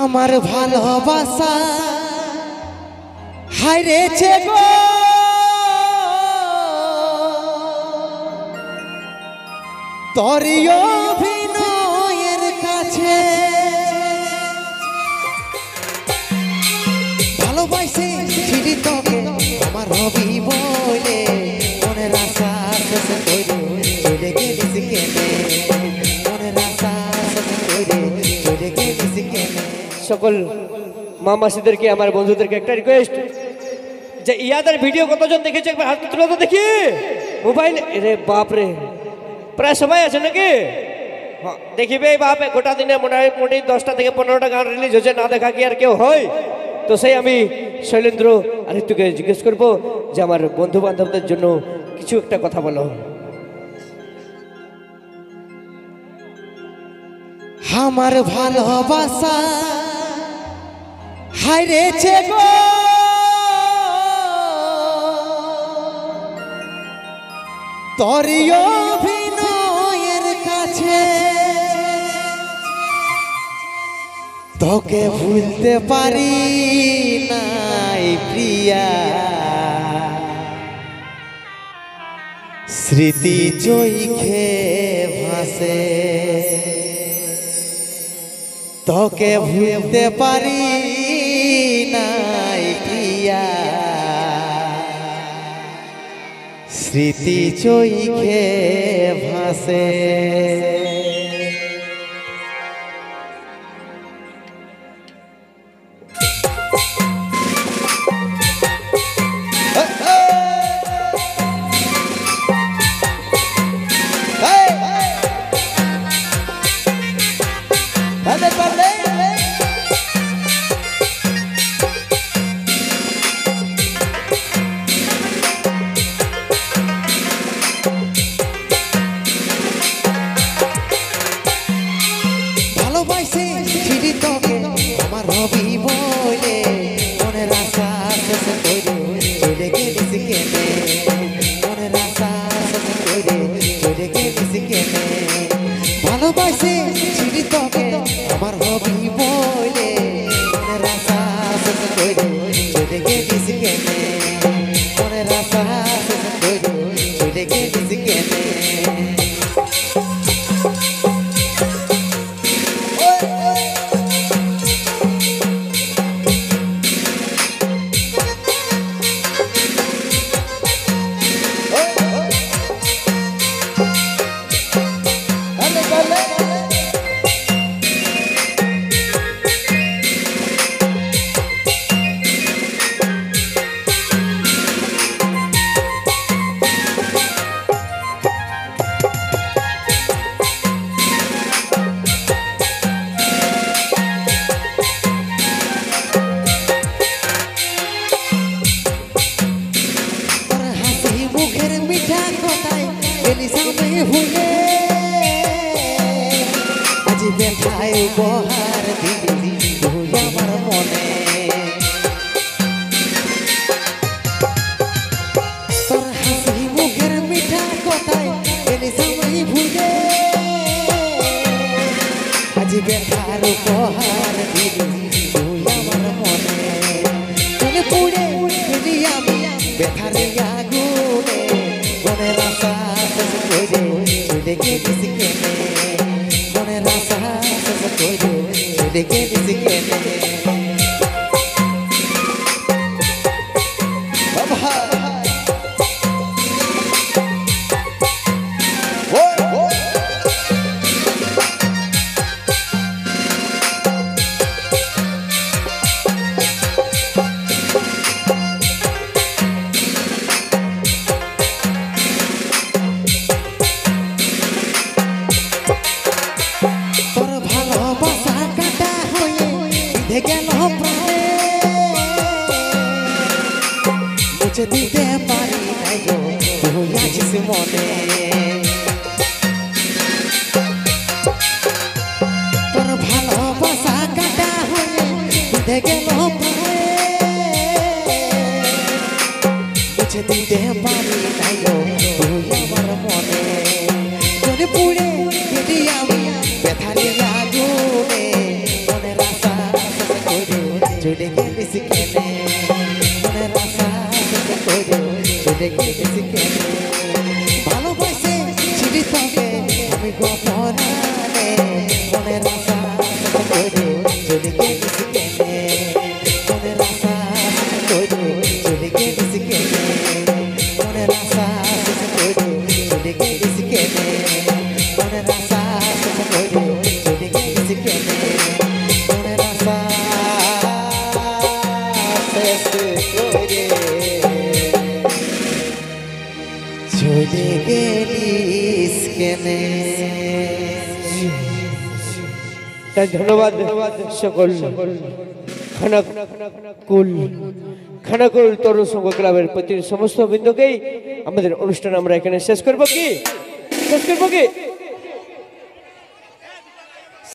আমার ভালোবাসা হারিয়েছে গো তোরি অভিনয়ের কাছে ভালোবাসে ছিড়ি তোকে আমার হবি বলে মনের আশা শেষ করে চলে গেলিস কেনে মনের আশা শেষ করে চলে গেলিস কেনে। সকল মামাসিদেরকে আমার বন্ধুদেরকে একটা রিকোয়েস্ট যে ইয়াদের ভিডিও কতজন দেখেছে একবার হাত তুলে তো দেখি মোবাইল। রে বাপ রে প্রায় সবাই আছে নাকি? হ্যাঁ দেখিবে বাপ গোটা দিনে মোটামুটি 10টা থেকে 15টা গান রিলিজ হচ্ছে, না দেখা কি আর কেউ হয়? তো সেই আমি শৈলেন্দ্র আরিত্যকে জিজ্ঞেস করবো যে আমার বন্ধু বান্ধবদের জন্য কিছু একটা কথা বলো। আমার ভালোবাসা হারিয়েছে গো তোরি অভিনয়ের কাছে তোকে ভুলতে পারি নাই প্রিয়া স্মৃতি চোখে ভাসে তোকে ভুলতে পারি নাই প্রিয়া স্মৃতি চোখে ভাসে। ভালোবাসে ছিড়ি তোকে আমার হবি বলে মনের আশা শেষ করে চলে গেলিস কেনে মনের আশা শেষ করে চলে গেলিস কেনে। ভালোবাসে ছিড়ি তোকে আমার হবি বলে মনের আশা শেষ করে চলে গেলিস কেনে মনের আশা শেষ করে চলে গেলিস কেনে। আজি ব্যথায় উপহার দিলি তুই আমার মনে তোর হাসি মুখের মিঠা কথায় গেলি সময় ভুলে আজি ব্যথার উপহার দিলি তুই আমার মনে চলে পুড়ে গেলি আমি ব্যথার আগুনে মনের আশা শেষ করে চলে গেলিস কেনে মনের আশা শেষ করে চলে গেলিস কেনে। গেল প্রাণে মুছে দিতে পারি নাই গো তুই আছিস মনে তোর ভালোবাসা কাটা হয়ে বিধে গেল প্রাণে মুছে দিতে পারি নাই গো তুই আমার মনে যদি পুড়ে গেলি আমি ব্যথারে আগুনে মনের আশা চলে গেলিস কেনে মনের আশা শেষ করে চলে গেলিস কেনে ভালোবাসে ছিলি তোকে আমি গোপনে মনের আশা শেষ করে চলে গেলিস কেনে মনের আশা শেষ করে চলে গেলিস কেনে মনের আশা শেষ করে চলে গেলিস কেনে মনের আশা শেষ করে চলে গেলিস কেনে মনের আশা শেষ করে চলে গেলিস কেনে তাই ধন্যবাদ সকল খানাকুল তরুণ সংঘ ক্লাবের প্রতি সমস্ত বৃন্দকেই আমাদের অনুষ্ঠান আমরা এখানে শেষ করবো কি